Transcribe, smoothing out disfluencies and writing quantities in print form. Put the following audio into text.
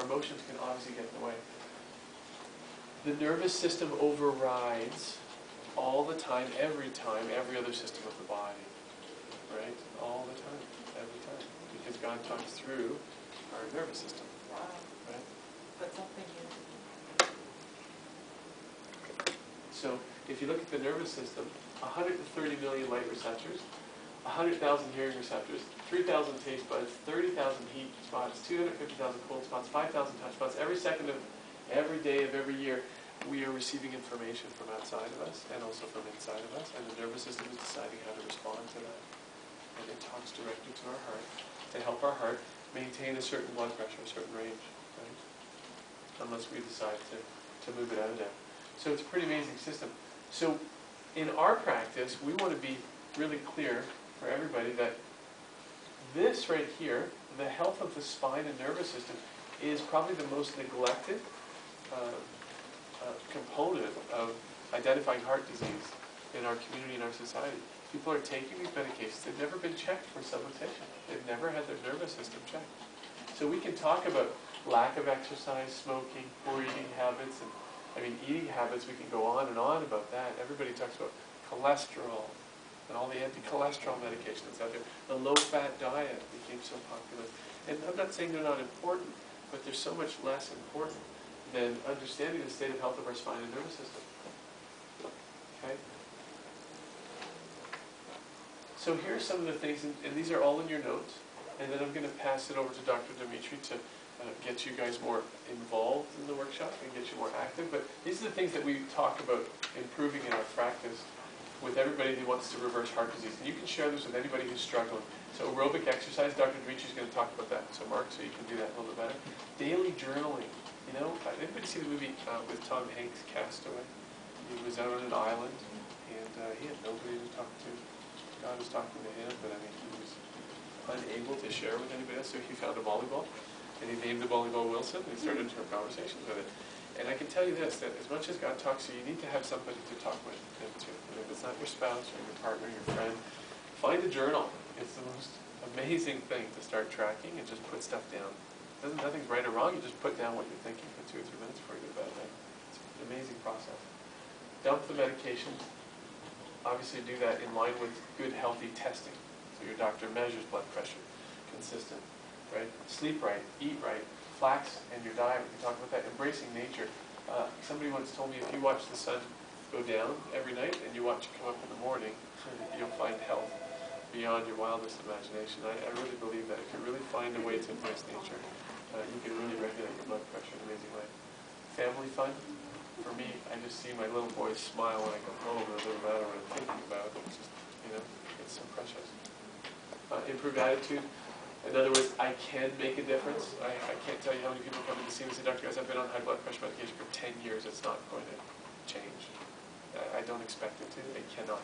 emotions can obviously get in the way. The nervous system overrides all the time, every other system of the body. Right? All the time, every time. Because God talks through our nervous system. Wow. Right? But something is. So, if you look at the nervous system, 130 million light receptors, 100,000 hearing receptors, 3,000 taste buds, 30,000 heat spots, 250,000 cold spots, 5,000 touch spots. Every second of every day of every year, we are receiving information from outside of us and also from inside of us, and the nervous system is deciding how to respond to that. And it talks directly to our heart to help our heart maintain a certain blood pressure, a certain range, right? Unless we decide to move it out of there. So it's a pretty amazing system. So in our practice, we want to be really clear for everybody that this right here, the health of the spine and nervous system, is probably the most neglected component of identifying heart disease in our community and our society. People are taking these medications. They've never been checked for subluxation. They've never had their nervous system checked. So we can talk about lack of exercise, smoking, poor eating habits, and eating habits, we can go on and on about that. Everybody talks about cholesterol and all the anti-cholesterol medication that's out there. The low-fat diet became so popular. And I'm not saying they're not important, but they're so much less important than understanding the state of health of our spine and nervous system. Okay? So here are some of the things, and these are all in your notes, and then I'm going to pass it over to Dr. Dimitri to get you guys more involved in the workshop and get you more active. But these are the things that we talk about improving in our practice with everybody who wants to reverse heart disease. And you can share this with anybody who's struggling. So aerobic exercise, Dr. Dimitri is going to talk about that. So Mark, so you can do that a little bit better. Daily journaling. You know, anybody see the movie with Tom Hanks, Castaway? He was out on an island, and he had nobody to talk to. God was talking to him, but he was unable to share with anybody else, so he found a volleyball, and he named the volleyball Wilson, and he started to have conversations with it. And I can tell you this, that as much as God talks to you, you need to have somebody to talk with him too. And if it's not your spouse or your partner, your friend, find a journal. It's the most amazing thing to start tracking and just put stuff down. Nothing's right or wrong, you just put down what you're thinking for 2 or 3 minutes before you go to bed. Right? It's an amazing process. Dump the medication. Obviously do that in line with good, healthy testing. So your doctor measures blood pressure, consistent, right? Sleep right, eat right, flax and your diet, we can talk about that. Embracing nature. Somebody once told me if you watch the sun go down every night and you watch it come up in the morning, you'll find health beyond your wildest imagination. I really believe that. If you really find a way to embrace nature, you can really regulate your blood pressure in an amazing way. Family fun. For me, I just see my little boys smile when I come home, and it doesn't matter what I'm thinking about. It's just, it's so precious. Improved attitude. In other words, I can make a difference. I can't tell you how many people come in to see me and say, Dr. Guys, I've been on high blood pressure medication for 10 years. It's not going to change. I don't expect it to. It cannot.